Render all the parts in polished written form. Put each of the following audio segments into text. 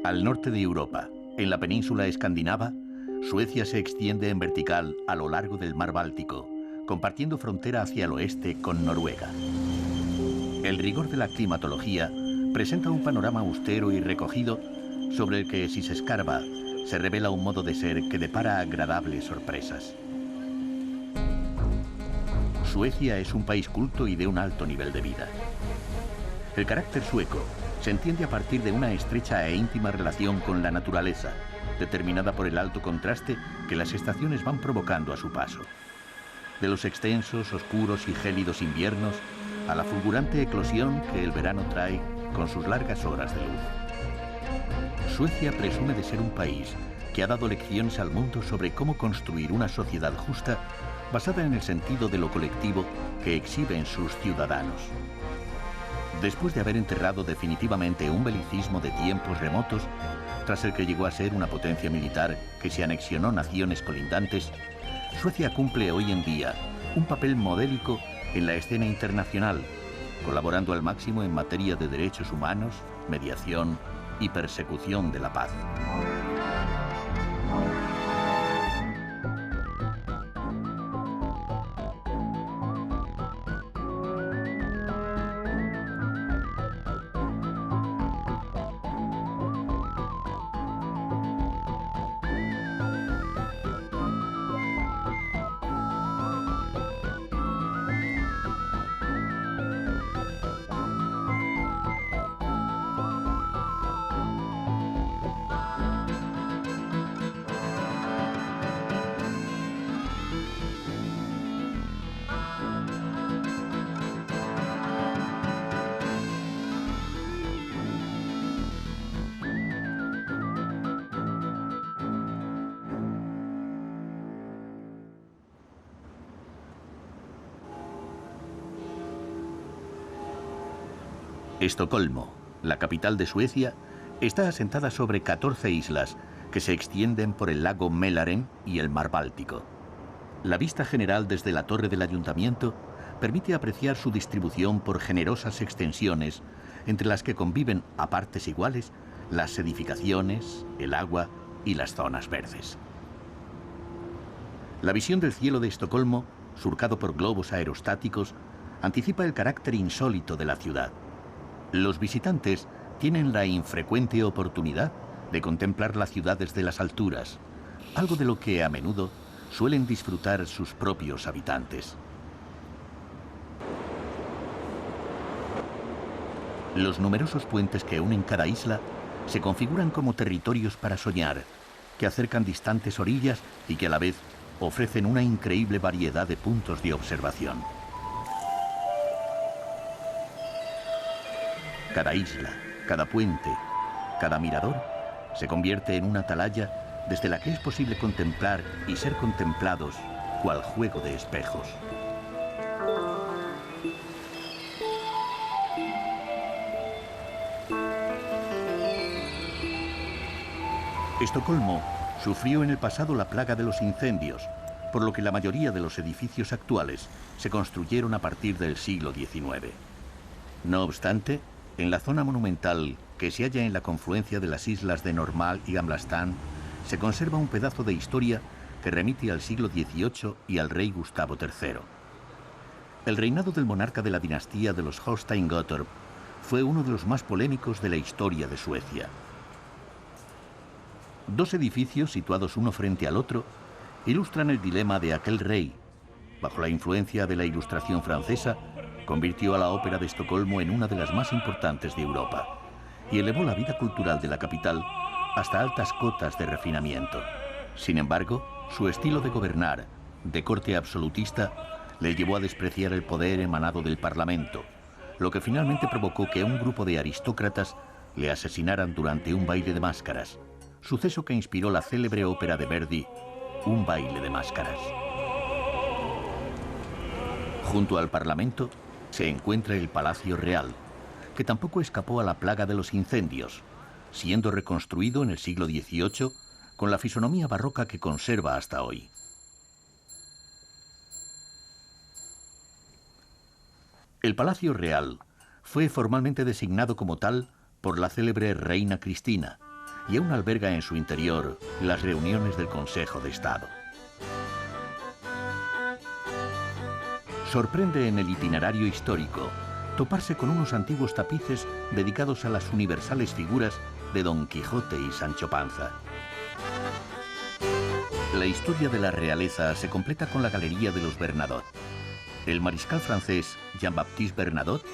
Al norte de Europa, en la península escandinava, Suecia se extiende en vertical a lo largo del mar Báltico, compartiendo frontera hacia el oeste con Noruega. El rigor de la climatología presenta un panorama austero y recogido sobre el que, si se escarba, se revela un modo de ser que depara agradables sorpresas. Suecia es un país culto y de un alto nivel de vida. El carácter sueco se entiende a partir de una estrecha e íntima relación con la naturaleza, determinada por el alto contraste que las estaciones van provocando a su paso. De los extensos, oscuros y gélidos inviernos a la fulgurante eclosión que el verano trae con sus largas horas de luz. Suecia presume de ser un país que ha dado lecciones al mundo sobre cómo construir una sociedad justa basada en el sentido de lo colectivo que exhibe en sus ciudadanos. Después de haber enterrado definitivamente un belicismo de tiempos remotos, tras el que llegó a ser una potencia militar que se anexionó naciones colindantes, Suecia cumple hoy en día un papel modélico en la escena internacional, colaborando al máximo en materia de derechos humanos, mediación y persecución de la paz. Estocolmo, la capital de Suecia, está asentada sobre 14 islas que se extienden por el lago Mälaren y el mar Báltico. La vista general desde la torre del ayuntamiento permite apreciar su distribución por generosas extensiones, entre las que conviven a partes iguales las edificaciones, el agua y las zonas verdes. La visión del cielo de Estocolmo, surcado por globos aerostáticos, anticipa el carácter insólito de la ciudad. Los visitantes tienen la infrecuente oportunidad de contemplar la ciudad desde las alturas, algo de lo que a menudo suelen disfrutar sus propios habitantes. Los numerosos puentes que unen cada isla se configuran como territorios para soñar, que acercan distantes orillas y que a la vez ofrecen una increíble variedad de puntos de observación. Cada isla, cada puente, cada mirador se convierte en una atalaya desde la que es posible contemplar y ser contemplados cual juego de espejos. Estocolmo sufrió en el pasado la plaga de los incendios, por lo que la mayoría de los edificios actuales se construyeron a partir del siglo XIX. No obstante, en la zona monumental que se halla en la confluencia de las islas de Normal y Gamlastan, se conserva un pedazo de historia que remite al siglo XVIII y al rey Gustavo III. El reinado del monarca de la dinastía de los Holstein-Gottorp fue uno de los más polémicos de la historia de Suecia. Dos edificios situados uno frente al otro ilustran el dilema de aquel rey. Bajo la influencia de la Ilustración francesa, convirtió a la Ópera de Estocolmo en una de las más importantes de Europa y elevó la vida cultural de la capital hasta altas cotas de refinamiento. Sin embargo, su estilo de gobernar, de corte absolutista, le llevó a despreciar el poder emanado del Parlamento, lo que finalmente provocó que un grupo de aristócratas le asesinaran durante un baile de máscaras, suceso que inspiró la célebre ópera de Verdi, Un baile de máscaras. Junto al Parlamento se encuentra el Palacio Real, que tampoco escapó a la plaga de los incendios, siendo reconstruido en el siglo XVIII con la fisonomía barroca que conserva hasta hoy. El Palacio Real fue formalmente designado como tal por la célebre reina Cristina, y aún alberga en su interior las reuniones del Consejo de Estado. Sorprende en el itinerario histórico toparse con unos antiguos tapices dedicados a las universales figuras de Don Quijote y Sancho Panza. La historia de la realeza se completa con la Galería de los Bernadotte. El mariscal francés Jean-Baptiste Bernadotte,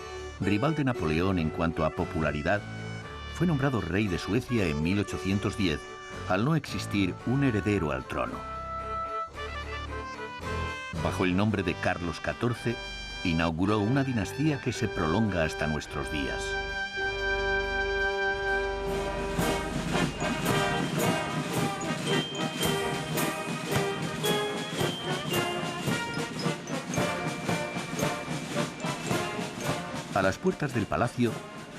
rival de Napoleón en cuanto a popularidad, fue nombrado rey de Suecia en 1810, al no existir un heredero al trono. Bajo el nombre de Carlos XIV, inauguró una dinastía que se prolonga hasta nuestros días. A las puertas del palacio,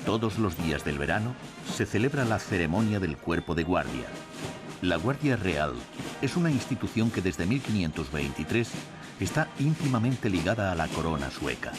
todos los días del verano, se celebra la ceremonia del cuerpo de guardia. La Guardia Real es una institución que desde 1523 está íntimamente ligada a la corona sueca.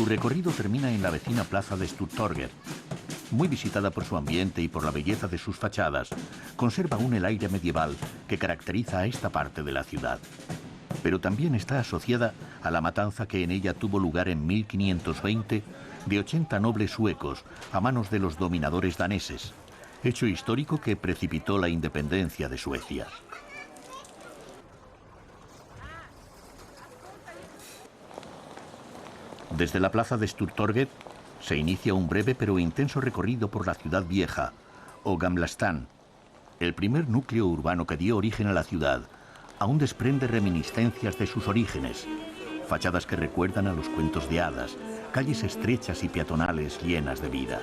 Su recorrido termina en la vecina plaza de Stortorget. Muy visitada por su ambiente y por la belleza de sus fachadas, conserva aún el aire medieval que caracteriza a esta parte de la ciudad. Pero también está asociada a la matanza que en ella tuvo lugar en 1520 de 80 nobles suecos a manos de los dominadores daneses, hecho histórico que precipitó la independencia de Suecia. Desde la plaza de Stortorget se inicia un breve pero intenso recorrido por la ciudad vieja, o Gamla Stan. El primer núcleo urbano que dio origen a la ciudad aún desprende reminiscencias de sus orígenes, fachadas que recuerdan a los cuentos de hadas, calles estrechas y peatonales llenas de vida.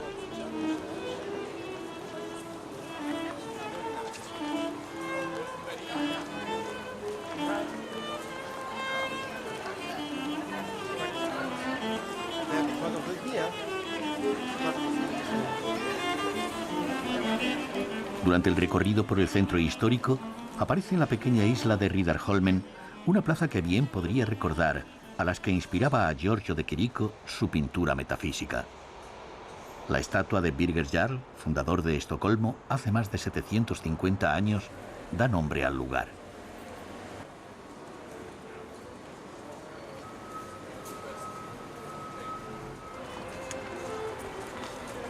Durante el recorrido por el centro histórico, aparece en la pequeña isla de Riddarholmen una plaza que bien podría recordar a las que inspiraba a Giorgio de Chirico su pintura metafísica. La estatua de Birger Jarl, fundador de Estocolmo, hace más de 750 años, da nombre al lugar.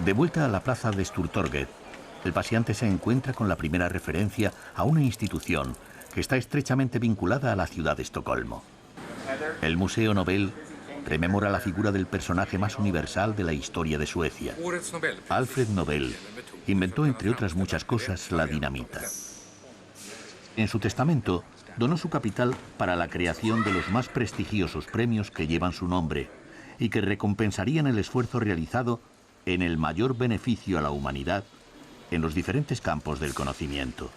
De vuelta a la plaza de Stortorget, el paseante se encuentra con la primera referencia a una institución que está estrechamente vinculada a la ciudad de Estocolmo. El Museo Nobel rememora la figura del personaje más universal de la historia de Suecia. Alfred Nobel inventó, entre otras muchas cosas, la dinamita. En su testamento, donó su capital para la creación de los más prestigiosos premios que llevan su nombre y que recompensarían el esfuerzo realizado en el mayor beneficio a la humanidad en los diferentes campos del conocimiento.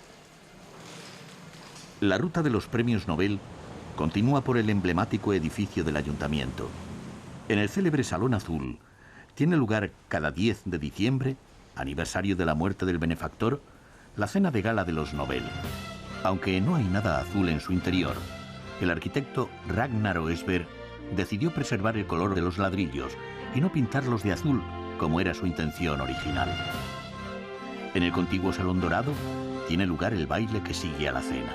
La ruta de los premios Nobel continúa por el emblemático edificio del ayuntamiento. En el célebre Salón Azul tiene lugar cada 10 de diciembre, aniversario de la muerte del benefactor, la cena de gala de los Nobel. Aunque no hay nada azul en su interior, el arquitecto Ragnar Oesberg decidió preservar el color de los ladrillos y no pintarlos de azul, como era su intención original. En el contiguo Salón Dorado tiene lugar el baile que sigue a la cena.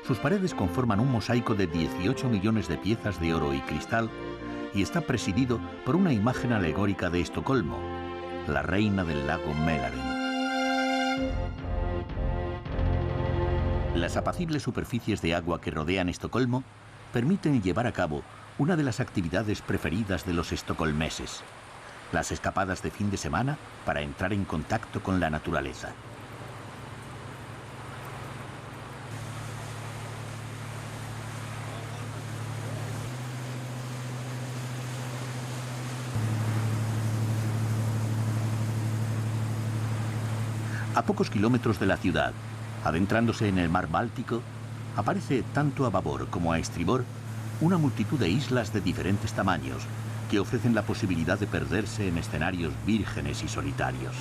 Sus paredes conforman un mosaico de 18 millones de piezas de oro y cristal y está presidido por una imagen alegórica de Estocolmo, la reina del lago Mälaren. Las apacibles superficies de agua que rodean Estocolmo permiten llevar a cabo una de las actividades preferidas de los estocolmeses: las escapadas de fin de semana para entrar en contacto con la naturaleza. A pocos kilómetros de la ciudad, adentrándose en el mar Báltico, aparece tanto a babor como a estribor una multitud de islas de diferentes tamaños que ofrecen la posibilidad de perderse en escenarios vírgenes y solitarios.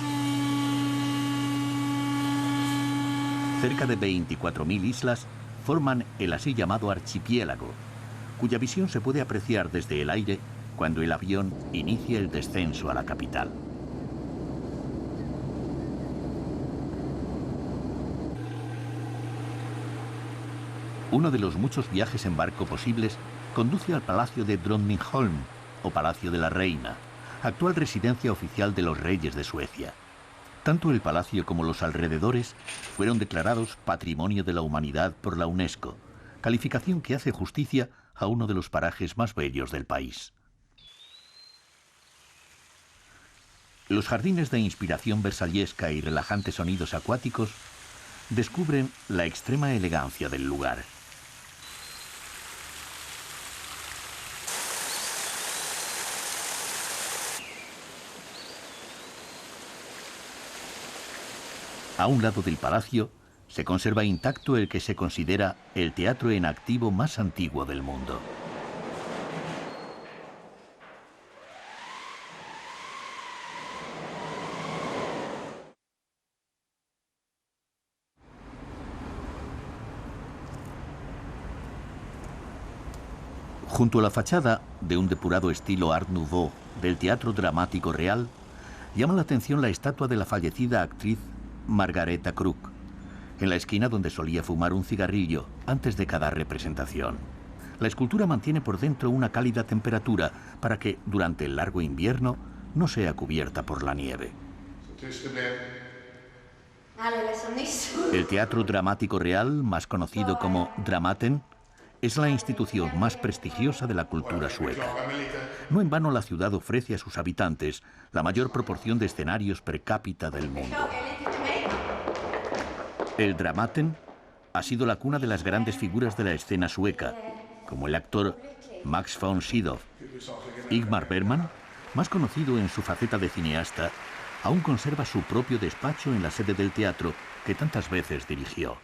Cerca de 24.000 islas forman el así llamado archipiélago, cuya visión se puede apreciar desde el aire cuando el avión inicia el descenso a la capital. Uno de los muchos viajes en barco posibles conduce al Palacio de Drottningholm, o Palacio de la Reina, actual residencia oficial de los reyes de Suecia. Tanto el palacio como los alrededores fueron declarados Patrimonio de la Humanidad por la UNESCO, calificación que hace justicia a uno de los parajes más bellos del país. Los jardines de inspiración versallesca y relajantes sonidos acuáticos descubren la extrema elegancia del lugar. A un lado del palacio se conserva intacto el que se considera el teatro en activo más antiguo del mundo. Junto a la fachada de un depurado estilo Art Nouveau del Teatro Dramático Real, llama la atención la estatua de la fallecida actriz Margareta Kruk, en la esquina donde solía fumar un cigarrillo antes de cada representación. La escultura mantiene por dentro una cálida temperatura para que, durante el largo invierno, no sea cubierta por la nieve. El Teatro Dramático Real, más conocido como Dramaten, es la institución más prestigiosa de la cultura sueca. No en vano la ciudad ofrece a sus habitantes la mayor proporción de escenarios per cápita del mundo. El Dramaten ha sido la cuna de las grandes figuras de la escena sueca, como el actor Max von Sydow. Ingmar Bergman, más conocido en su faceta de cineasta, aún conserva su propio despacho en la sede del teatro que tantas veces dirigió.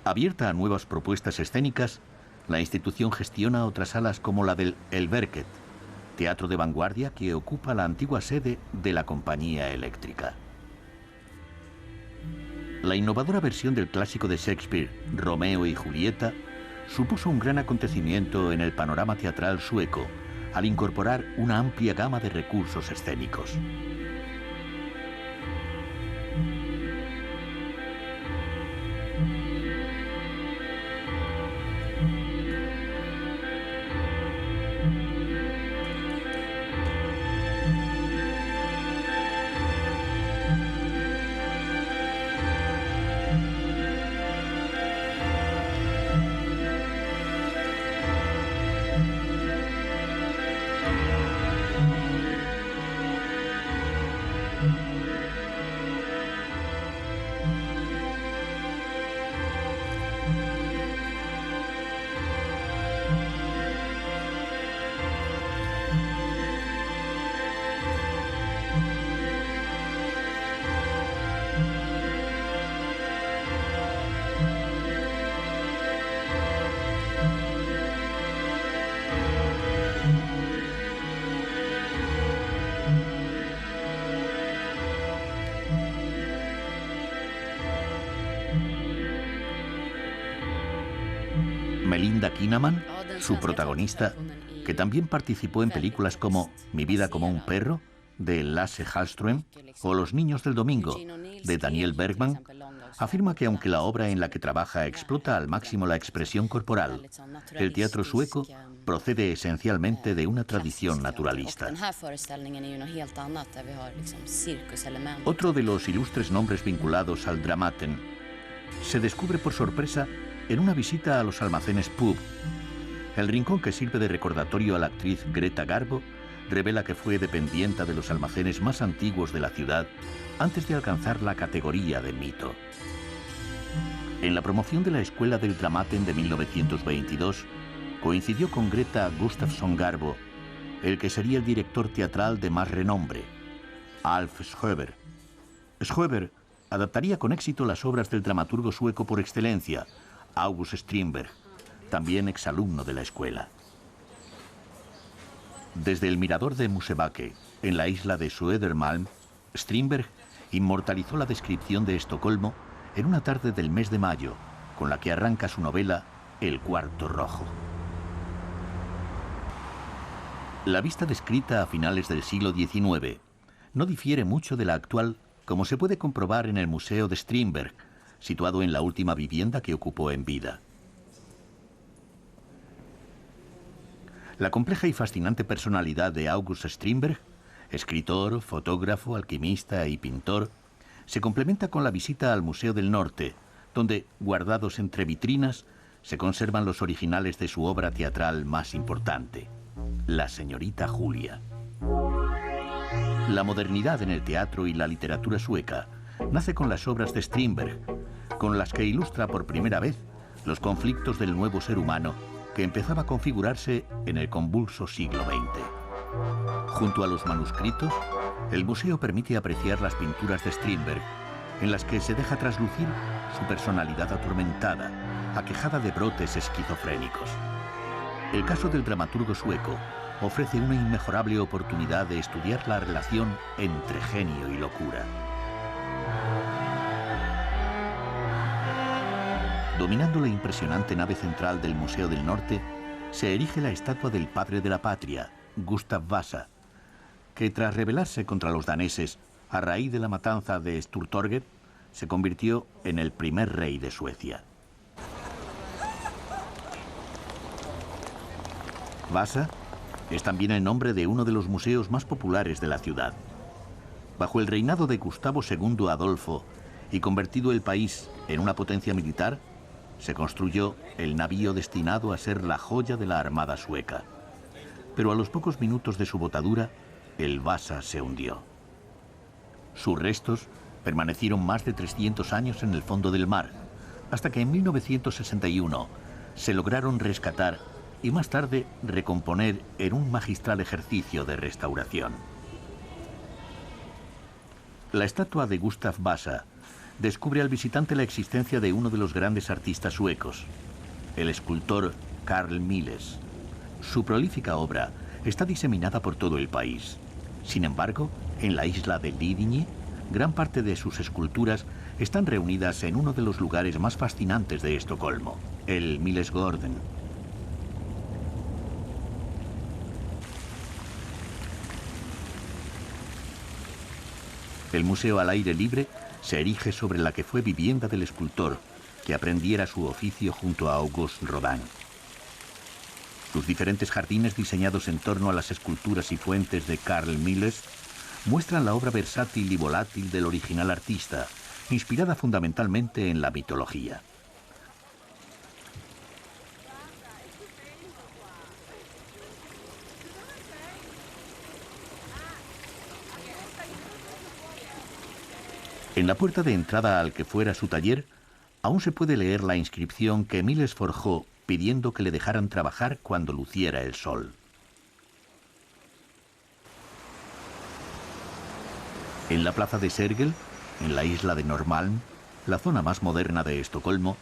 Abierta a nuevas propuestas escénicas, la institución gestiona otras salas como la del El Verket, teatro de vanguardia que ocupa la antigua sede de la compañía eléctrica. La innovadora versión del clásico de Shakespeare, Romeo y Julieta, supuso un gran acontecimiento en el panorama teatral sueco al incorporar una amplia gama de recursos escénicos. Melinda Kinnaman, su protagonista, que también participó en películas como Mi vida como un perro, de Lasse Hallström, o Los niños del domingo, de Daniel Bergman, afirma que aunque la obra en la que trabaja explota al máximo la expresión corporal, el teatro sueco procede esencialmente de una tradición naturalista. Otro de los ilustres nombres vinculados al Dramaten se descubre por sorpresa en una visita a los almacenes Pub. El rincón que sirve de recordatorio a la actriz Greta Garbo revela que fue dependienta de los almacenes más antiguos de la ciudad antes de alcanzar la categoría de mito. En la promoción de la Escuela del Dramaten de 1922, coincidió con Greta Gustafsson Garbo, el que sería el director teatral de más renombre, Alf Schoeber. Schoeber adaptaría con éxito las obras del dramaturgo sueco por excelencia, August Strindberg, también exalumno de la escuela. Desde el mirador de Mosebacke, en la isla de Södermalm, Strindberg inmortalizó la descripción de Estocolmo en una tarde del mes de mayo, con la que arranca su novela El cuarto rojo. La vista descrita a finales del siglo XIX no difiere mucho de la actual, como se puede comprobar en el Museo de Strindberg, situado en la última vivienda que ocupó en vida. La compleja y fascinante personalidad de August Strindberg, escritor, fotógrafo, alquimista y pintor, se complementa con la visita al Museo del Norte, donde, guardados entre vitrinas, se conservan los originales de su obra teatral más importante, La señorita Julia. La modernidad en el teatro y la literatura sueca nace con las obras de Strindberg, con las que ilustra por primera vez los conflictos del nuevo ser humano que empezaba a configurarse en el convulso siglo XX. Junto a los manuscritos, el museo permite apreciar las pinturas de Strindberg, en las que se deja traslucir su personalidad atormentada, aquejada de brotes esquizofrénicos. El caso del dramaturgo sueco ofrece una inmejorable oportunidad de estudiar la relación entre genio y locura. Dominando la impresionante nave central del Museo del Norte, se erige la estatua del padre de la patria, Gustav Vasa, que tras rebelarse contra los daneses a raíz de la matanza de Sturtorget, se convirtió en el primer rey de Suecia. Vasa es también el nombre de uno de los museos más populares de la ciudad. Bajo el reinado de Gustavo II Adolfo y convertido el país en una potencia militar, se construyó el navío destinado a ser la joya de la armada sueca. Pero a los pocos minutos de su botadura, el Vasa se hundió. Sus restos permanecieron más de 300 años en el fondo del mar, hasta que en 1961 se lograron rescatar y más tarde recomponer en un magistral ejercicio de restauración. La estatua de Gustav Vasa descubre al visitante la existencia de uno de los grandes artistas suecos, el escultor Carl Milles. Su prolífica obra está diseminada por todo el país. Sin embargo, en la isla de Lidingö, gran parte de sus esculturas están reunidas en uno de los lugares más fascinantes de Estocolmo, el Millesgården. El museo al aire libre se erige sobre la que fue vivienda del escultor, que aprendiera su oficio junto a Auguste Rodin. Sus diferentes jardines diseñados en torno a las esculturas y fuentes de Carl Milles muestran la obra versátil y volátil del original artista, inspirada fundamentalmente en la mitología. En la puerta de entrada al que fuera su taller, aún se puede leer la inscripción que Milles forjó pidiendo que le dejaran trabajar cuando luciera el sol. En la plaza de Sergel, en la isla de Norrmalm, la zona más moderna de Estocolmo,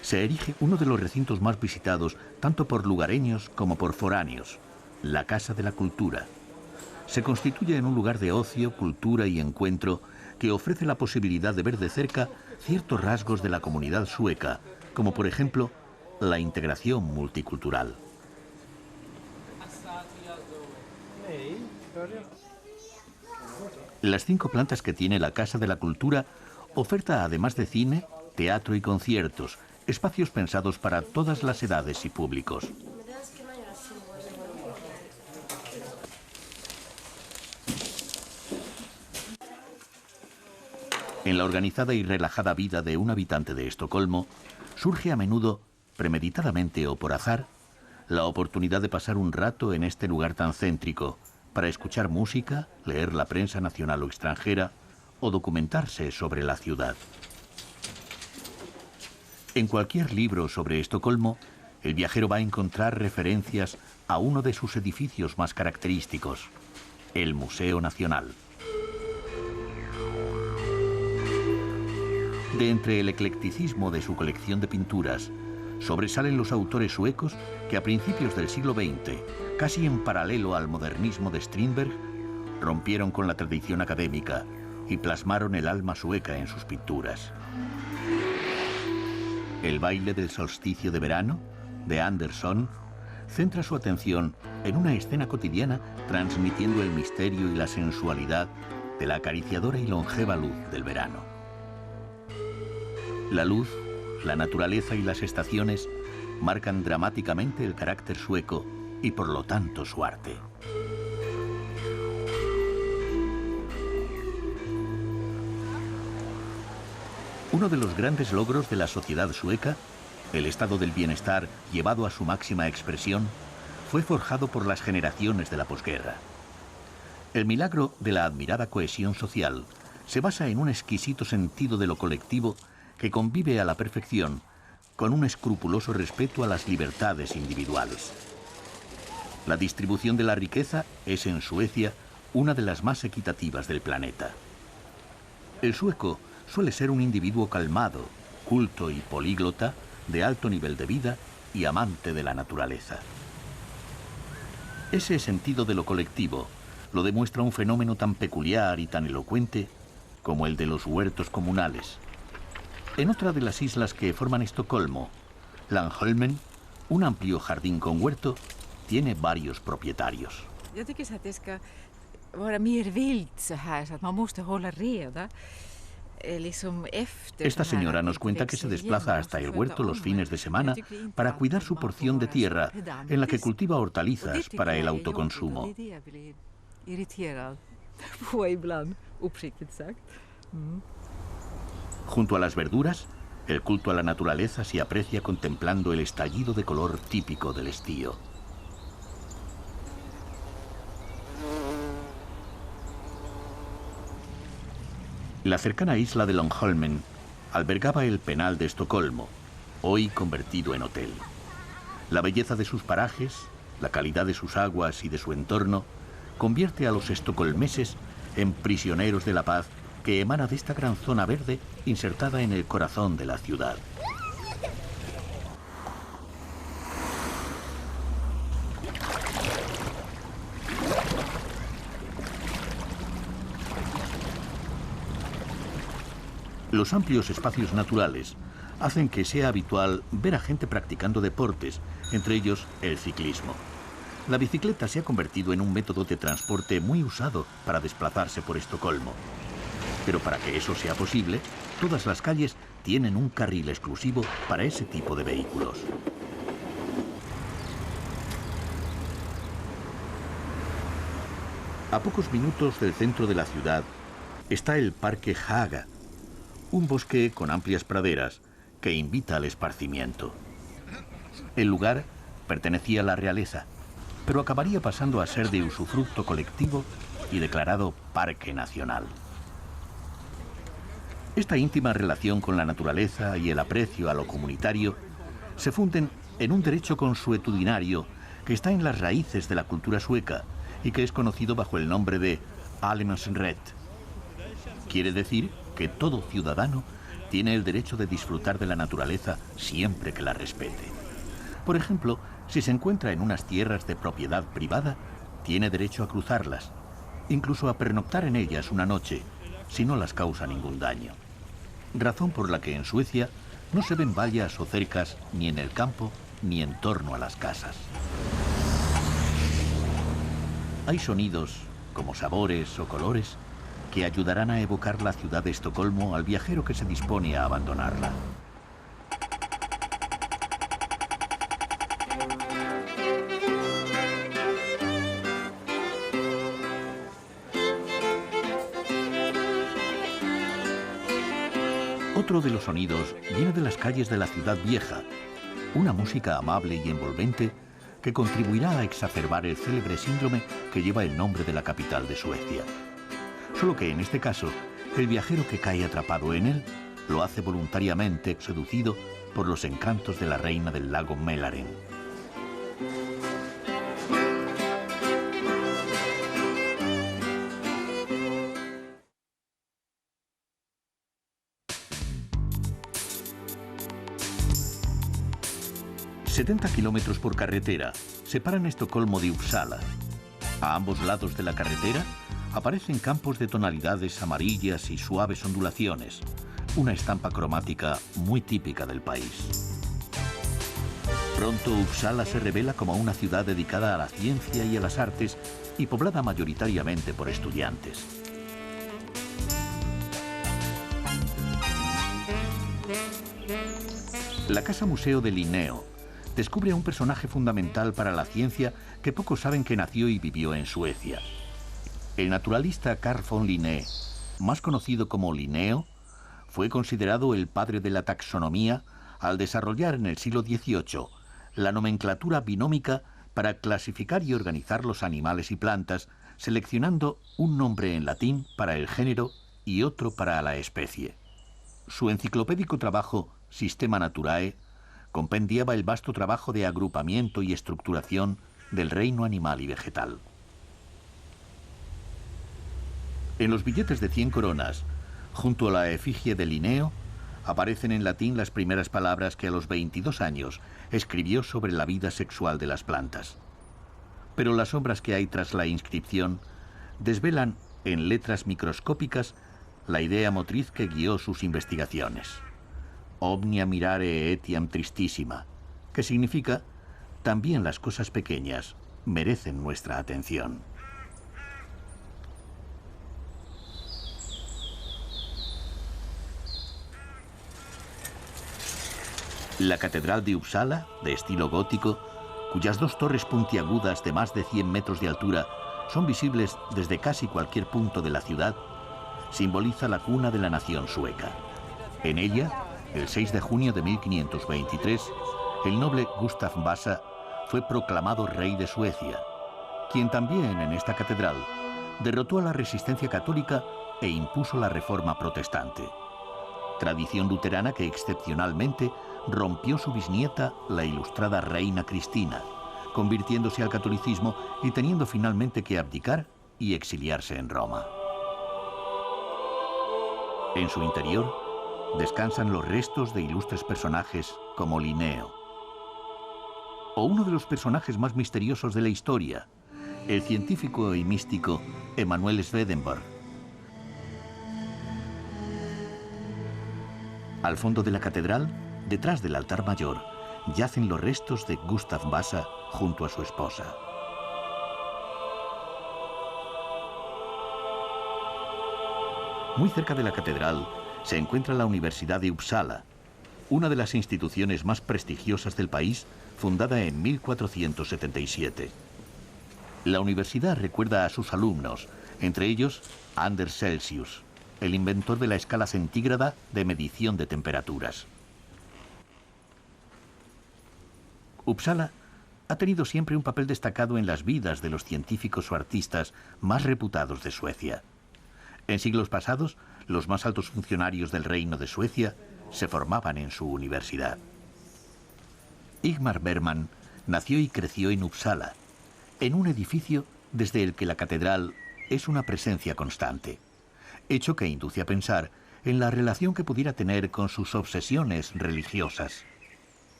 se erige uno de los recintos más visitados tanto por lugareños como por foráneos, la Casa de la Cultura. Se constituye en un lugar de ocio, cultura y encuentro que ofrece la posibilidad de ver de cerca ciertos rasgos de la comunidad sueca, como por ejemplo la integración multicultural. Las 5 plantas que tiene la Casa de la Cultura oferta, además de cine, teatro y conciertos, espacios pensados para todas las edades y públicos. En la organizada y relajada vida de un habitante de Estocolmo, surge a menudo, premeditadamente o por azar, la oportunidad de pasar un rato en este lugar tan céntrico, para escuchar música, leer la prensa nacional o extranjera, o documentarse sobre la ciudad. En cualquier libro sobre Estocolmo, el viajero va a encontrar referencias a uno de sus edificios más característicos, el Museo Nacional. De entre el eclecticismo de su colección de pinturas, sobresalen los autores suecos que a principios del siglo XX, casi en paralelo al modernismo de Strindberg, rompieron con la tradición académica y plasmaron el alma sueca en sus pinturas. El baile del solsticio de verano, de Anderson, centra su atención en una escena cotidiana transmitiendo el misterio y la sensualidad de la acariciadora y longeva luz del verano. La luz, la naturaleza y las estaciones marcan dramáticamente el carácter sueco y por lo tanto su arte. Uno de los grandes logros de la sociedad sueca, el estado del bienestar llevado a su máxima expresión, fue forjado por las generaciones de la posguerra. El milagro de la admirada cohesión social se basa en un exquisito sentido de lo colectivo que convive a la perfección con un escrupuloso respeto a las libertades individuales. La distribución de la riqueza es en Suecia una de las más equitativas del planeta. El sueco suele ser un individuo calmado, culto y políglota, de alto nivel de vida y amante de la naturaleza. Ese sentido de lo colectivo lo demuestra un fenómeno tan peculiar y tan elocuente como el de los huertos comunales. En otra de las islas que forman Estocolmo, Langholmen, un amplio jardín con huerto, tiene varios propietarios. Jag tycker så att det ska vara mer vilt så här så att man måste hålla reda. Esta señora nos cuenta que se desplaza hasta el huerto los fines de semana para cuidar su porción de tierra, en la que cultiva hortalizas para el autoconsumo. Junto a las verduras, el culto a la naturaleza se aprecia contemplando el estallido de color típico del estío. La cercana isla de Långholmen albergaba el Penal de Estocolmo, hoy convertido en hotel. La belleza de sus parajes, la calidad de sus aguas y de su entorno, convierte a los estocolmeses en prisioneros de la paz que emana de esta gran zona verde insertada en el corazón de la ciudad. Los amplios espacios naturales hacen que sea habitual ver a gente practicando deportes, entre ellos el ciclismo. La bicicleta se ha convertido en un método de transporte muy usado para desplazarse por Estocolmo. Pero para que eso sea posible, todas las calles tienen un carril exclusivo para ese tipo de vehículos. A pocos minutos del centro de la ciudad está el Parque Haga, un bosque con amplias praderas que invita al esparcimiento. El lugar pertenecía a la realeza, pero acabaría pasando a ser de usufructo colectivo y declarado Parque Nacional. Esta íntima relación con la naturaleza y el aprecio a lo comunitario se funden en un derecho consuetudinario que está en las raíces de la cultura sueca y que es conocido bajo el nombre de Allemansrätt. Quiere decir que todo ciudadano tiene el derecho de disfrutar de la naturaleza siempre que la respete. Por ejemplo, si se encuentra en unas tierras de propiedad privada, tiene derecho a cruzarlas, incluso a pernoctar en ellas una noche, si no las causa ningún daño. Razón por la que en Suecia No se ven vallas o cercas ni en el campo ni en torno a las casas. Hay sonidos, como sabores o colores, que ayudarán a evocar la ciudad de Estocolmo al viajero que se dispone a abandonarla. Otro de los sonidos viene de las calles de la ciudad vieja, una música amable y envolvente que contribuirá a exacerbar el célebre síndrome que lleva el nombre de la capital de Suecia. Solo que en este caso, el viajero que cae atrapado en él lo hace voluntariamente seducido por los encantos de la reina del lago Mälaren. ...70 kilómetros por carretera separan Estocolmo de Uppsala. A ambos lados de la carretera aparecen campos de tonalidades amarillas y suaves ondulaciones, una estampa cromática muy típica del país. Pronto Uppsala se revela como una ciudad dedicada a la ciencia y a las artes y poblada mayoritariamente por estudiantes. La Casa Museo de Linneo descubre a un personaje fundamental para la ciencia que pocos saben que nació y vivió en Suecia. El naturalista Carl von Linné, más conocido como Linneo, fue considerado el padre de la taxonomía al desarrollar en el siglo XVIII la nomenclatura binómica para clasificar y organizar los animales y plantas, seleccionando un nombre en latín para el género y otro para la especie. Su enciclopédico trabajo Systema Naturae compendiaba el vasto trabajo de agrupamiento y estructuración del reino animal y vegetal. En los billetes de 100 coronas, junto a la efigie de Linneo, aparecen en latín las primeras palabras que a los 22 años escribió sobre la vida sexual de las plantas. Pero las sombras que hay tras la inscripción desvelan en letras microscópicas la idea motriz que guió sus investigaciones. Omnia mirare etiam tristísima, que significa también las cosas pequeñas merecen nuestra atención. La catedral de Uppsala, de estilo gótico, cuyas dos torres puntiagudas de más de 100 metros de altura son visibles desde casi cualquier punto de la ciudad, simboliza la cuna de la nación sueca. En ella, el 6 de junio de 1523, el noble Gustav Vasa fue proclamado rey de Suecia, quien también en esta catedral derrotó a la resistencia católica e impuso la reforma protestante, tradición luterana que excepcionalmente rompió su bisnieta, la ilustrada reina Cristina, convirtiéndose al catolicismo y teniendo finalmente que abdicar y exiliarse en Roma. En su interior descansan los restos de ilustres personajes como Linneo, o uno de los personajes más misteriosos de la historia, el científico y místico Emanuel Swedenborg. Al fondo de la catedral, detrás del altar mayor, yacen los restos de Gustav Vasa junto a su esposa. Muy cerca de la catedral se encuentra la Universidad de Uppsala, una de las instituciones más prestigiosas del país, fundada en 1477. La universidad recuerda a sus alumnos, entre ellos Anders Celsius, el inventor de la escala centígrada de medición de temperaturas. Uppsala ha tenido siempre un papel destacado en las vidas de los científicos o artistas más reputados de Suecia. En siglos pasados, los más altos funcionarios del Reino de Suecia se formaban en su universidad. Ingmar Bergman nació y creció en Uppsala, en un edificio desde el que la catedral es una presencia constante, hecho que induce a pensar en la relación que pudiera tener con sus obsesiones religiosas.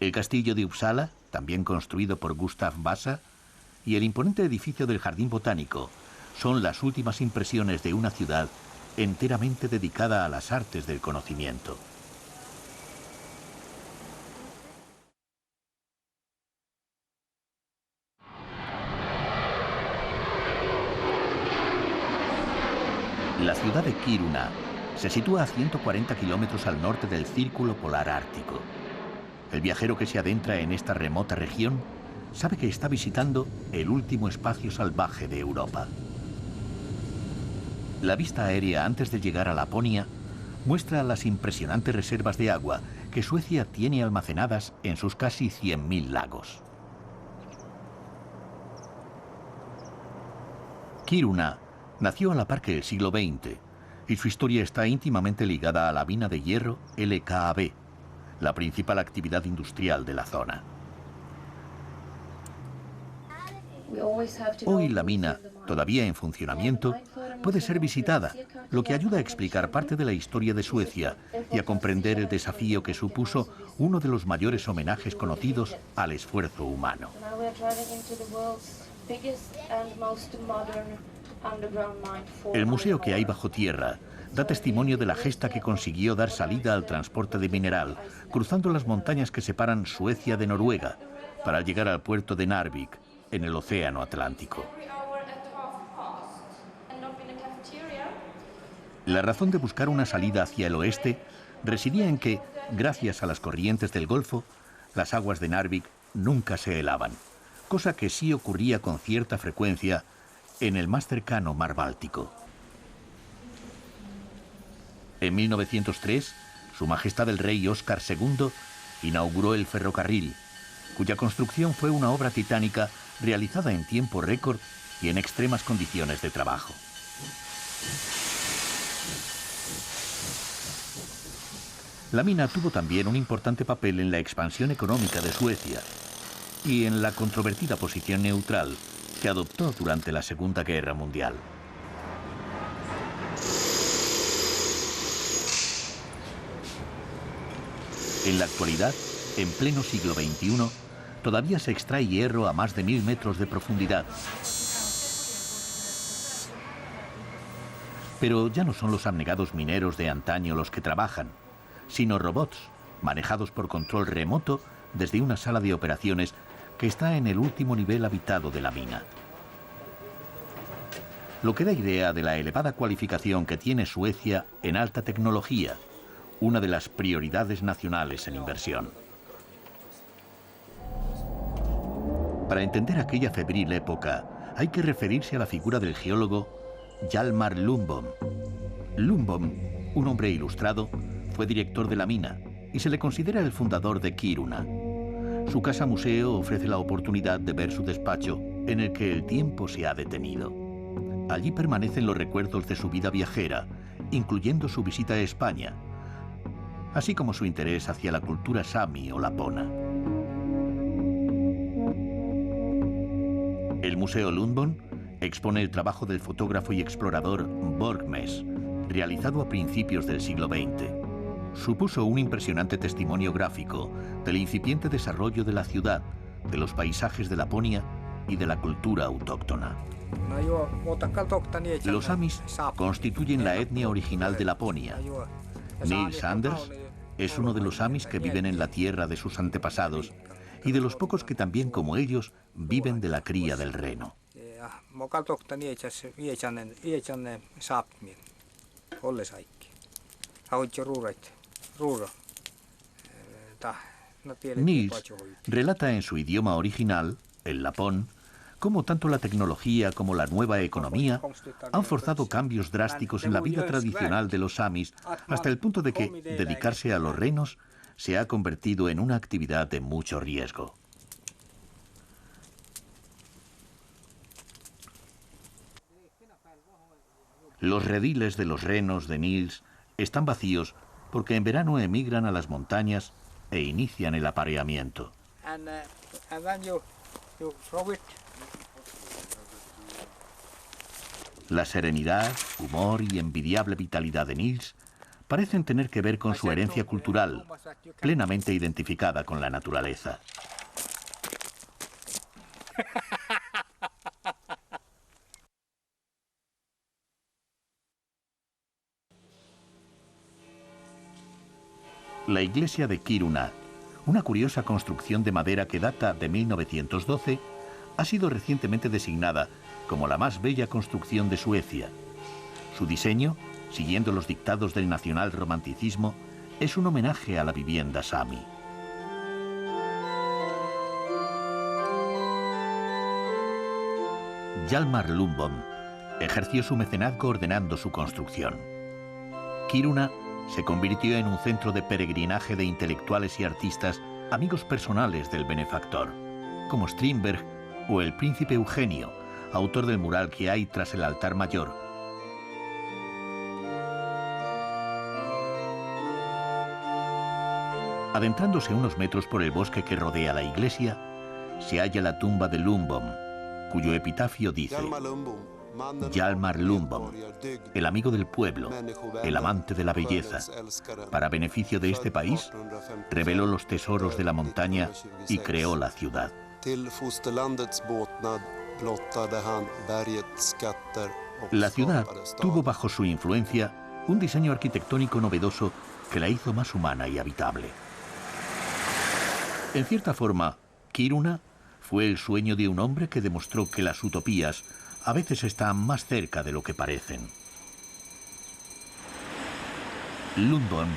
El castillo de Uppsala, también construido por Gustav Vasa, y el imponente edificio del Jardín Botánico son las últimas impresiones de una ciudad enteramente dedicada a las artes del conocimiento. La ciudad de Kiruna se sitúa a 140 kilómetros al norte del Círculo Polar Ártico. El viajero que se adentra en esta remota región sabe que está visitando el último espacio salvaje de Europa. La vista aérea antes de llegar a Laponia muestra las impresionantes reservas de agua que Suecia tiene almacenadas en sus casi 100.000 lagos. Kiruna nació a la par que el siglo XX y su historia está íntimamente ligada a la mina de hierro LKAB, la principal actividad industrial de la zona. Hoy la mina, todavía en funcionamiento, puede ser visitada, lo que ayuda a explicar parte de la historia de Suecia y a comprender el desafío que supuso uno de los mayores homenajes conocidos al esfuerzo humano. El museo que hay bajo tierra da testimonio de la gesta que consiguió dar salida al transporte de mineral, cruzando las montañas que separan Suecia de Noruega, para llegar al puerto de Narvik, en el Océano Atlántico. La razón de buscar una salida hacia el oeste residía en que, gracias a las corrientes del Golfo, las aguas de Narvik nunca se helaban, cosa que sí ocurría con cierta frecuencia en el más cercano Mar Báltico. En 1903, Su Majestad el Rey Óscar II inauguró el ferrocarril, cuya construcción fue una obra titánica realizada en tiempo récord y en extremas condiciones de trabajo. La mina tuvo también un importante papel en la expansión económica de Suecia y en la controvertida posición neutral que adoptó durante la Segunda Guerra Mundial. En la actualidad, en pleno siglo XXI, todavía se extrae hierro a más de 1000 metros de profundidad. Pero ya no son los abnegados mineros de antaño los que trabajan, sino robots manejados por control remoto desde una sala de operaciones que está en el último nivel habitado de la mina. Lo que da idea de la elevada cualificación que tiene Suecia en alta tecnología, una de las prioridades nacionales en inversión. Para entender aquella febril época, hay que referirse a la figura del geólogo Hjalmar Lundbom. Lundbom, un hombre ilustrado, fue director de la mina y se le considera el fundador de Kiruna. Su casa museo ofrece la oportunidad de ver su despacho, en el que el tiempo se ha detenido. Allí permanecen los recuerdos de su vida viajera, incluyendo su visita a España, así como su interés hacia la cultura sami o lapona. El Museo Lundbom expone el trabajo del fotógrafo y explorador Borgmes, realizado a principios del siglo XX. Supuso un impresionante testimonio gráfico del incipiente desarrollo de la ciudad, de los paisajes de Laponia y de la cultura autóctona. Los samis constituyen la etnia original de Laponia. Nils Anders es uno de los samis que viven en la tierra de sus antepasados y de los pocos que también como ellos viven de la cría del reno. Nils relata en su idioma original, el lapón, cómo tanto la tecnología como la nueva economía han forzado cambios drásticos en la vida tradicional de los samis, hasta el punto de que dedicarse a los renos se ha convertido en una actividad de mucho riesgo. Los rediles de los renos de Nils están vacíos porque en verano emigran a las montañas e inician el apareamiento. La serenidad, humor y envidiable vitalidad de Nils parecen tener que ver con su herencia cultural, plenamente identificada con la naturaleza. La iglesia de Kiruna, una curiosa construcción de madera que data de 1912, ha sido recientemente designada como la más bella construcción de Suecia. Su diseño, siguiendo los dictados del nacionalromanticismo, es un homenaje a la vivienda sami. Hjalmar Lundbom ejerció su mecenazgo ordenando su construcción. Kiruna se convirtió en un centro de peregrinaje de intelectuales y artistas, amigos personales del benefactor, como Strindberg o el príncipe Eugenio, autor del mural que hay tras el altar mayor. Adentrándose unos metros por el bosque que rodea la iglesia, se halla la tumba de Lundbom, cuyo epitafio dice: Hjalmar Lundbom, el amigo del pueblo, el amante de la belleza, para beneficio de este país, reveló los tesoros de la montaña y creó la ciudad. La ciudad tuvo bajo su influencia un diseño arquitectónico novedoso que la hizo más humana y habitable. En cierta forma, Kiruna fue el sueño de un hombre que demostró que las utopías a veces están más cerca de lo que parecen. Lundbom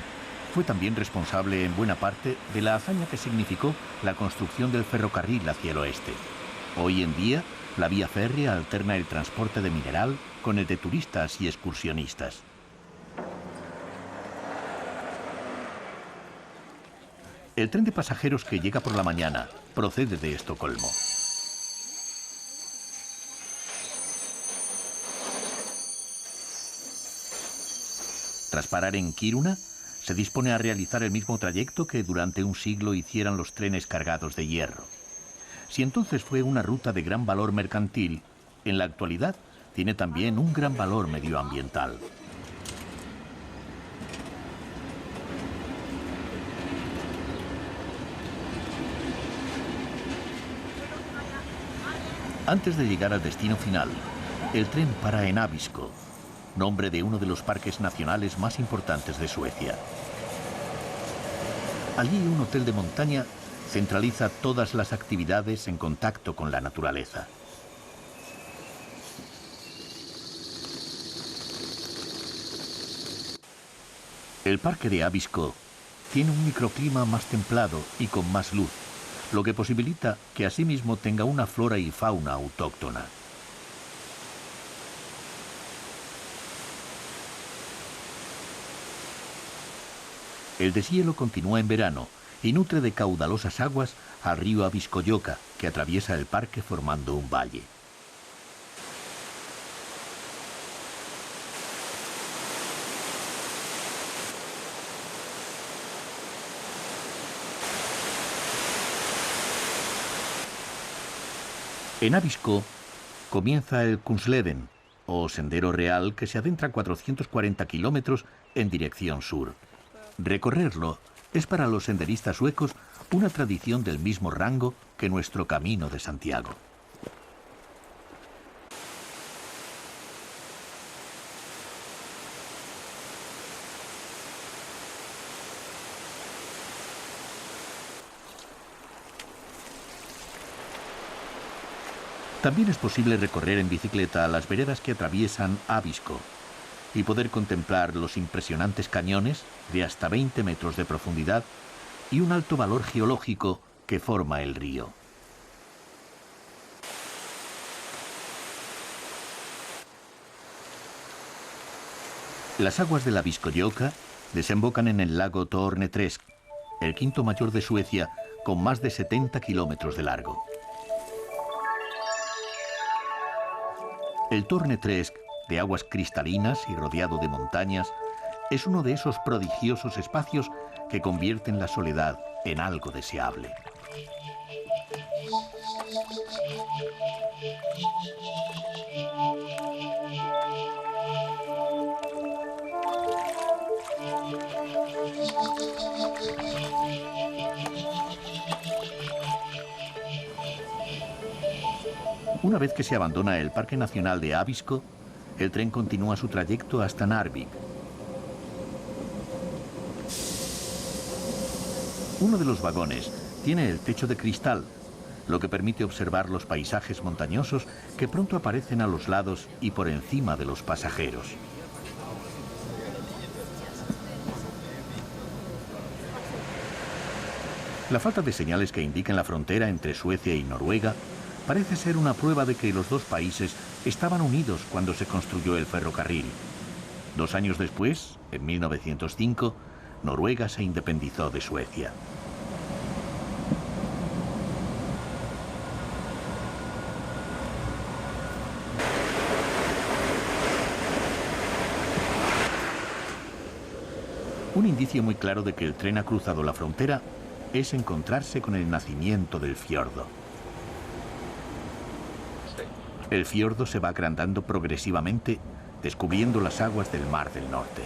fue también responsable en buena parte de la hazaña que significó la construcción del ferrocarril hacia el oeste. Hoy en día, la vía férrea alterna el transporte de mineral con el de turistas y excursionistas. El tren de pasajeros que llega por la mañana procede de Estocolmo. Tras parar en Kiruna, se dispone a realizar el mismo trayecto que durante un siglo hicieran los trenes cargados de hierro. Si entonces fue una ruta de gran valor mercantil, en la actualidad tiene también un gran valor medioambiental. Antes de llegar al destino final, el tren para en Abisko, nombre de uno de los parques nacionales más importantes de Suecia. Allí un hotel de montaña centraliza todas las actividades en contacto con la naturaleza. El parque de Abisko tiene un microclima más templado y con más luz, lo que posibilita que asimismo tenga una flora y fauna autóctona. El deshielo continúa en verano y nutre de caudalosas aguas al río Abiskojoka, que atraviesa el parque formando un valle. En Abisko comienza el Kungsleden, o sendero real que se adentra 440 kilómetros en dirección sur. Recorrerlo es para los senderistas suecos una tradición del mismo rango que nuestro Camino de Santiago. También es posible recorrer en bicicleta las veredas que atraviesan Abisko y poder contemplar los impresionantes cañones de hasta 20 metros de profundidad y un alto valor geológico que forma el río. Las aguas de la Abiskojoka desembocan en el lago Torneträsk, el quinto mayor de Suecia, con más de 70 kilómetros de largo. El Torneträsk, de aguas cristalinas y rodeado de montañas, es uno de esos prodigiosos espacios que convierten la soledad en algo deseable. Una vez que se abandona el Parque Nacional de Abisko, el tren continúa su trayecto hasta Narvik. Uno de los vagones tiene el techo de cristal, lo que permite observar los paisajes montañosos que pronto aparecen a los lados y por encima de los pasajeros. La falta de señales que indiquen la frontera entre Suecia y Noruega parece ser una prueba de que los dos países estaban unidos cuando se construyó el ferrocarril. 2 años después, en 1905, Noruega se independizó de Suecia. Un indicio muy claro de que el tren ha cruzado la frontera es encontrarse con el nacimiento del fiordo. El fiordo se va agrandando progresivamente, descubriendo las aguas del Mar del Norte.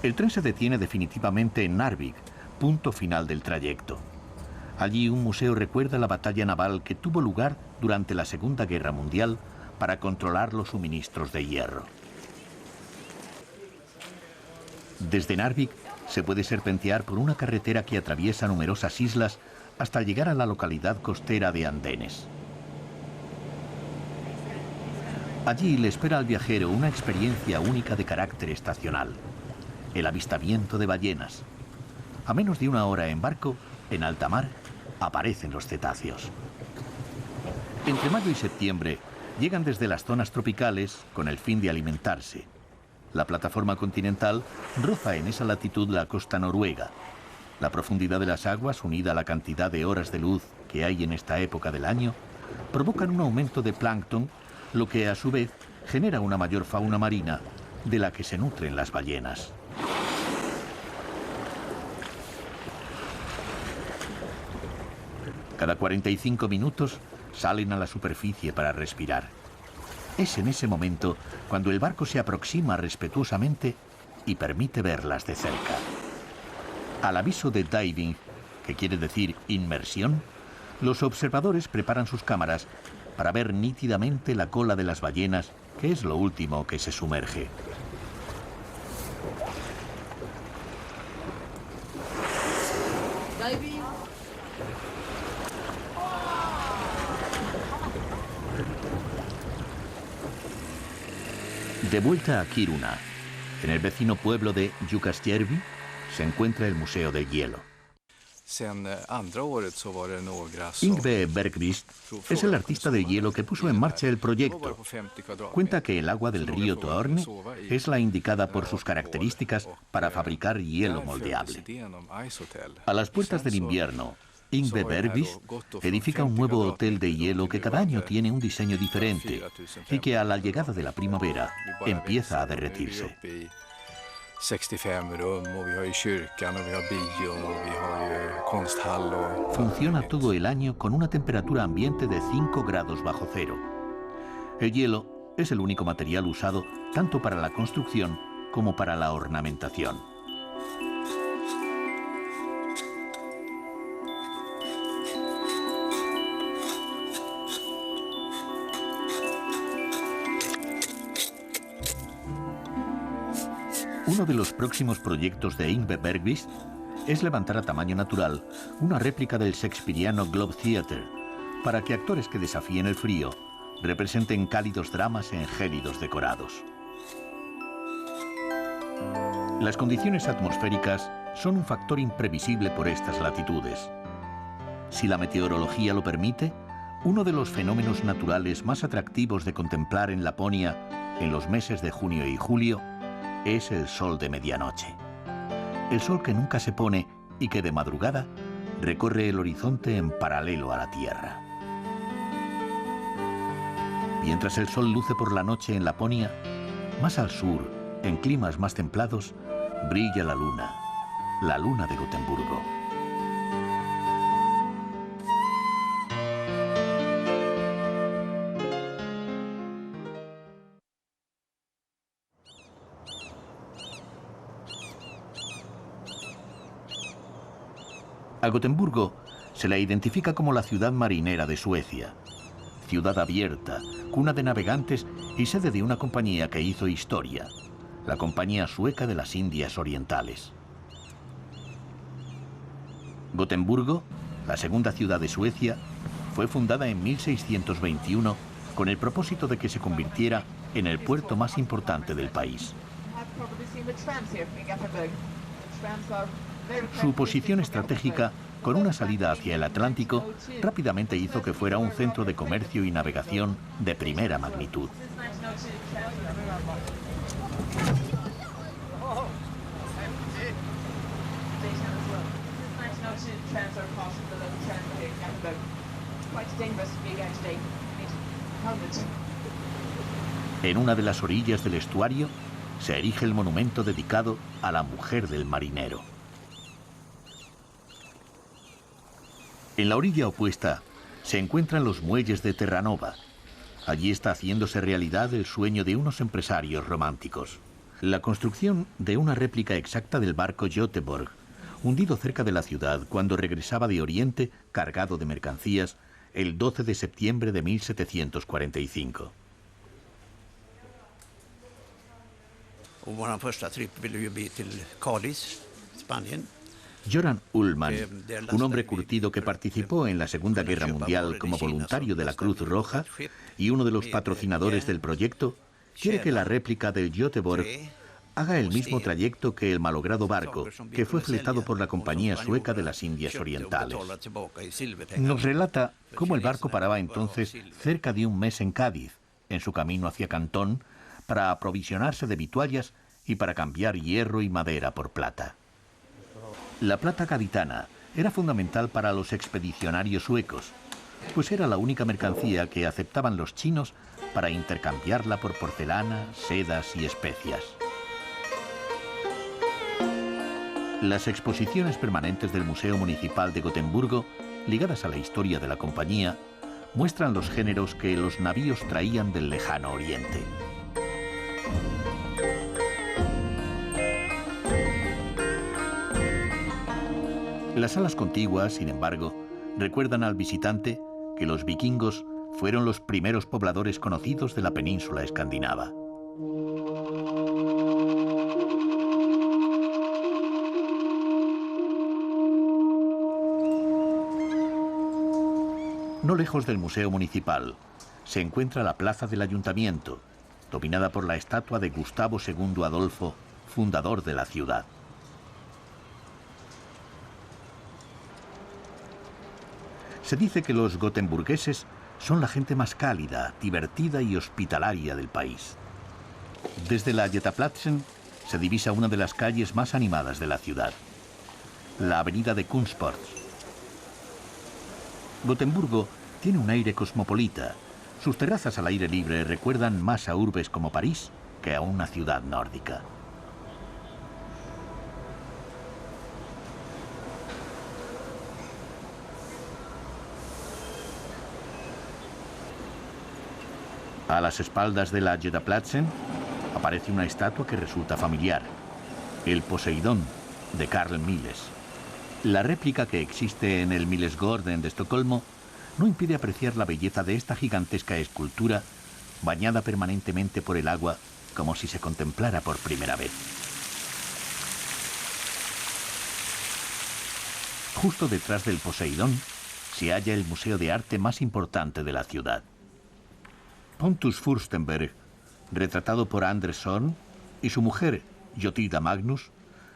El tren se detiene definitivamente en Narvik, punto final del trayecto. Allí un museo recuerda la batalla naval que tuvo lugar durante la Segunda Guerra Mundial para controlar los suministros de hierro. Desde Narvik se puede serpentear por una carretera que atraviesa numerosas islas hasta llegar a la localidad costera de Andenes. Allí le espera al viajero una experiencia única de carácter estacional: el avistamiento de ballenas. A menos de 1 hora en barco, en alta mar, aparecen los cetáceos. Entre mayo y septiembre llegan desde las zonas tropicales con el fin de alimentarse. La plataforma continental roza en esa latitud la costa noruega. La profundidad de las aguas, unida a la cantidad de horas de luz que hay en esta época del año, provocan un aumento de plancton, lo que a su vez genera una mayor fauna marina de la que se nutren las ballenas. Cada 45 minutos salen a la superficie para respirar. Es en ese momento cuando el barco se aproxima respetuosamente y permite verlas de cerca. Al aviso de diving, que quiere decir inmersión, los observadores preparan sus cámaras para ver nítidamente la cola de las ballenas, que es lo último que se sumerge. Diving. De vuelta a Kiruna, en el vecino pueblo de Jukkasjärvi, se encuentra el Museo del Hielo. Yngve Bergqvist es el artista de hielo que puso en marcha el proyecto. Cuenta que el agua del río Torne es la indicada por sus características para fabricar hielo moldeable. A las puertas del invierno, Yngve Bergqvist edifica un nuevo hotel de hielo que cada año tiene un diseño diferente y que a la llegada de la primavera empieza a derretirse. 65 rum och vi har ju kyrkan och vi har bion och vi har ju konsthall och... Funciona todo el año con una temperatura ambiente de 5 grados bajo cero. El hielo es el único material usado tanto para la construcción como para la ornamentación. Uno de los próximos proyectos de Yngve Bergqvist es levantar a tamaño natural una réplica del shakespeariano Globe Theatre para que actores que desafíen el frío representen cálidos dramas en gélidos decorados. Las condiciones atmosféricas son un factor imprevisible por estas latitudes. Si la meteorología lo permite, uno de los fenómenos naturales más atractivos de contemplar en Laponia en los meses de junio y julio es el sol de medianoche. El sol que nunca se pone y que de madrugada recorre el horizonte en paralelo a la Tierra. Mientras el sol luce por la noche en Laponia, más al sur, en climas más templados, brilla la luna de Gotemburgo. A Gotemburgo se la identifica como la ciudad marinera de Suecia. Ciudad abierta, cuna de navegantes y sede de una compañía que hizo historia, la Compañía Sueca de las Indias Orientales. Gotemburgo, la segunda ciudad de Suecia, fue fundada en 1621 con el propósito de que se convirtiera en el puerto más importante del país. Su posición estratégica, con una salida hacia el Atlántico, rápidamente hizo que fuera un centro de comercio y navegación de primera magnitud. En una de las orillas del estuario se erige el monumento dedicado a la mujer del marinero. En la orilla opuesta se encuentran los muelles de Terranova. Allí está haciéndose realidad el sueño de unos empresarios románticos. La construcción de una réplica exacta del barco Göteborg, hundido cerca de la ciudad cuando regresaba de Oriente cargado de mercancías el 12 de septiembre de 1745. Göran Ullman, un hombre curtido que participó en la Segunda Guerra Mundial como voluntario de la Cruz Roja y uno de los patrocinadores del proyecto, quiere que la réplica del Göteborg haga el mismo trayecto que el malogrado barco que fue fletado por la Compañía Sueca de las Indias Orientales. Nos relata cómo el barco paraba entonces cerca de un mes en Cádiz, en su camino hacia Cantón, para aprovisionarse de vituallas y para cambiar hierro y madera por plata. La plata gaditana era fundamental para los expedicionarios suecos, pues era la única mercancía que aceptaban los chinos para intercambiarla por porcelana, sedas y especias. Las exposiciones permanentes del Museo Municipal de Gotemburgo, ligadas a la historia de la compañía, muestran los géneros que los navíos traían del lejano oriente. Las salas contiguas, sin embargo, recuerdan al visitante que los vikingos fueron los primeros pobladores conocidos de la península escandinava. No lejos del Museo Municipal se encuentra la Plaza del Ayuntamiento, dominada por la estatua de Gustavo II Adolfo, fundador de la ciudad. Se dice que los gotemburgueses son la gente más cálida, divertida y hospitalaria del país. Desde la Götaplatsen se divisa una de las calles más animadas de la ciudad, la avenida de Kungsports. Gotemburgo tiene un aire cosmopolita. Sus terrazas al aire libre recuerdan más a urbes como París que a una ciudad nórdica. A las espaldas de la Götaplatsen aparece una estatua que resulta familiar, el Poseidón, de Carl Miles. La réplica que existe en el Millesgården de Estocolmo no impide apreciar la belleza de esta gigantesca escultura, bañada permanentemente por el agua, como si se contemplara por primera vez. Justo detrás del Poseidón se halla el museo de arte más importante de la ciudad. Pontus Furstenberg, retratado por Anders Zorn, y su mujer, Jotida Magnus,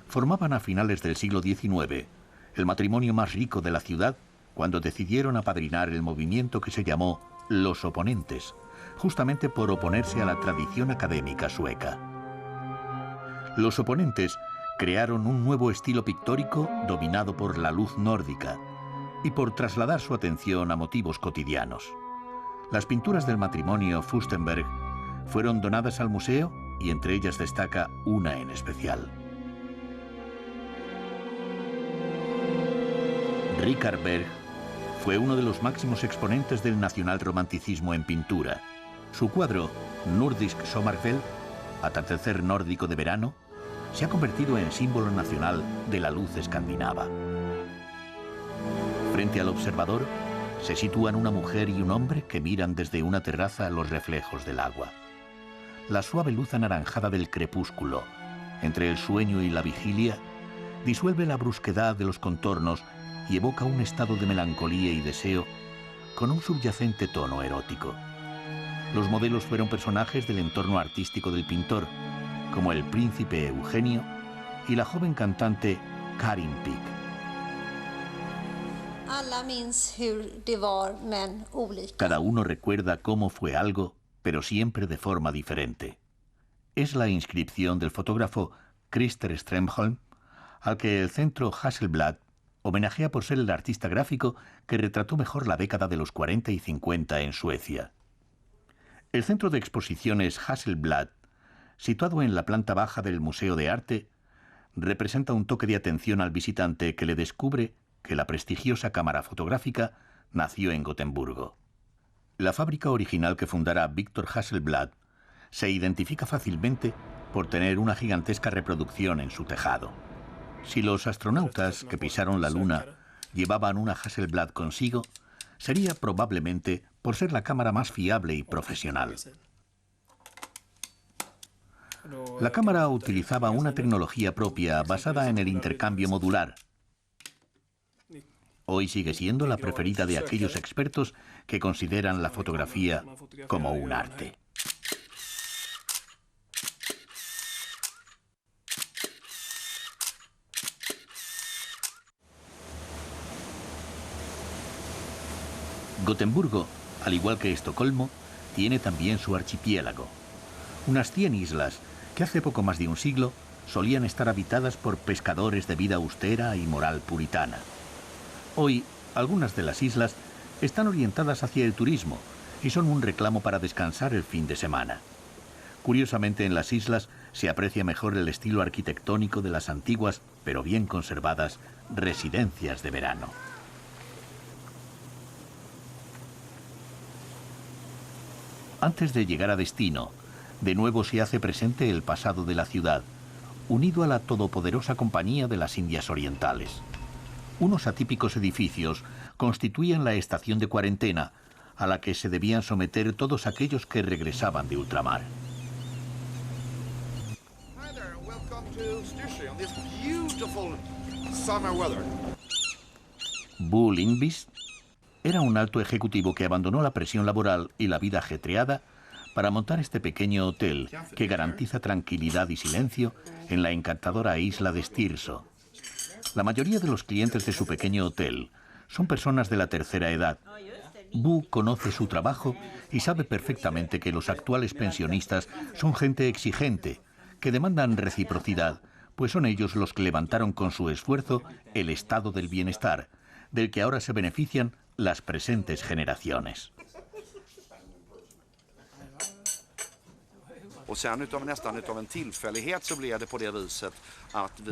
formaban a finales del siglo XIX el matrimonio más rico de la ciudad cuando decidieron apadrinar el movimiento que se llamó Los Oponentes, justamente por oponerse a la tradición académica sueca. Los Oponentes crearon un nuevo estilo pictórico dominado por la luz nórdica y por trasladar su atención a motivos cotidianos. Las pinturas del matrimonio Furstenberg fueron donadas al museo y entre ellas destaca una en especial. Richard Berg fue uno de los máximos exponentes del nacionalromanticismo en pintura. Su cuadro, Nordisk Sommerfeld, atardecer nórdico de verano, se ha convertido en símbolo nacional de la luz escandinava. Frente al observador se sitúan una mujer y un hombre que miran desde una terraza los reflejos del agua. La suave luz anaranjada del crepúsculo, entre el sueño y la vigilia, disuelve la brusquedad de los contornos y evoca un estado de melancolía y deseo con un subyacente tono erótico. Los modelos fueron personajes del entorno artístico del pintor, como el príncipe Eugenio y la joven cantante Karin Pick. Cada uno recuerda cómo fue algo, pero siempre de forma diferente. Es la inscripción del fotógrafo Christer Strömholm, al que el centro Hasselblad homenajea por ser el artista gráfico que retrató mejor la década de los 40 y 50 en Suecia. El centro de exposiciones Hasselblad, situado en la planta baja del Museo de Arte, representa un toque de atención al visitante que le descubre que la prestigiosa cámara fotográfica nació en Gotemburgo. La fábrica original que fundara Victor Hasselblad se identifica fácilmente por tener una gigantesca reproducción en su tejado. Si los astronautas que pisaron la Luna llevaban una Hasselblad consigo, sería probablemente por ser la cámara más fiable y profesional. La cámara utilizaba una tecnología propia basada en el intercambio modular. Hoy sigue siendo la preferida de aquellos expertos que consideran la fotografía como un arte. Gotemburgo, al igual que Estocolmo, tiene también su archipiélago. Unas 100 islas que hace poco más de un siglo solían estar habitadas por pescadores de vida austera y moral puritana. Hoy, algunas de las islas están orientadas hacia el turismo y son un reclamo para descansar el fin de semana. Curiosamente, en las islas se aprecia mejor el estilo arquitectónico de las antiguas, pero bien conservadas, residencias de verano. Antes de llegar a destino, de nuevo se hace presente el pasado de la ciudad, unido a la todopoderosa Compañía de las Indias Orientales. Unos atípicos edificios constituían la estación de cuarentena, a la que se debían someter todos aquellos que regresaban de ultramar. Bo Lindqvist era un alto ejecutivo que abandonó la presión laboral y la vida ajetreada para montar este pequeño hotel que garantiza tranquilidad y silencio en la encantadora isla de Stirso. La mayoría de los clientes de su pequeño hotel son personas de la tercera edad. Bo conoce su trabajo y sabe perfectamente que los actuales pensionistas son gente exigente, que demandan reciprocidad, pues son ellos los que levantaron con su esfuerzo el estado del bienestar, del que ahora se benefician las presentes generaciones.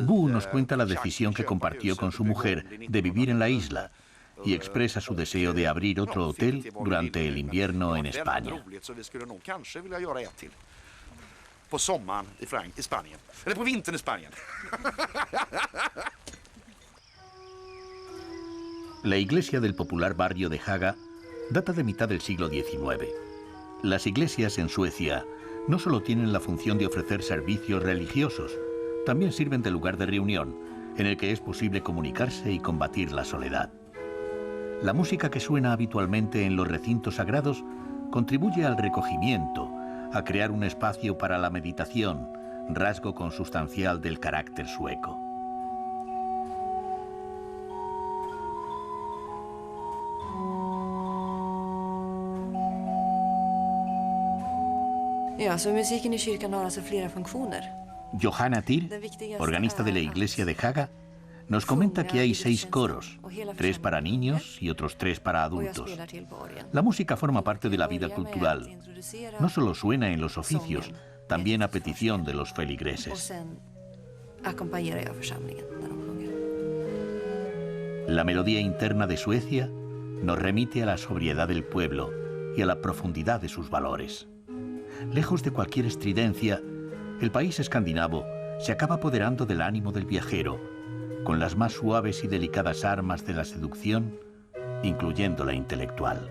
Bu nos cuenta la decisión que compartió con su mujer de vivir en la isla y expresa su deseo de abrir otro hotel durante el invierno en España. La iglesia del popular barrio de Haga data de mitad del siglo XIX. Las iglesias en Suecia no solo tienen la función de ofrecer servicios religiosos, también sirven de lugar de reunión, en el que es posible comunicarse y combatir la soledad. La música que suena habitualmente en los recintos sagrados contribuye al recogimiento, a crear un espacio para la meditación, rasgo consustancial del carácter sueco. Johanna Tyr, organista de la iglesia de Haga, nos comenta que hay 6 coros, 3 para niños y otros 3 para adultos. La música forma parte de la vida cultural. No solo suena en los oficios, también a petición de los feligreses. La melodía interna de Suecia nos remite a la sobriedad del pueblo y a la profundidad de sus valores. Lejos de cualquier estridencia, el país escandinavo se acaba apoderando del ánimo del viajero, con las más suaves y delicadas armas de la seducción, incluyendo la intelectual.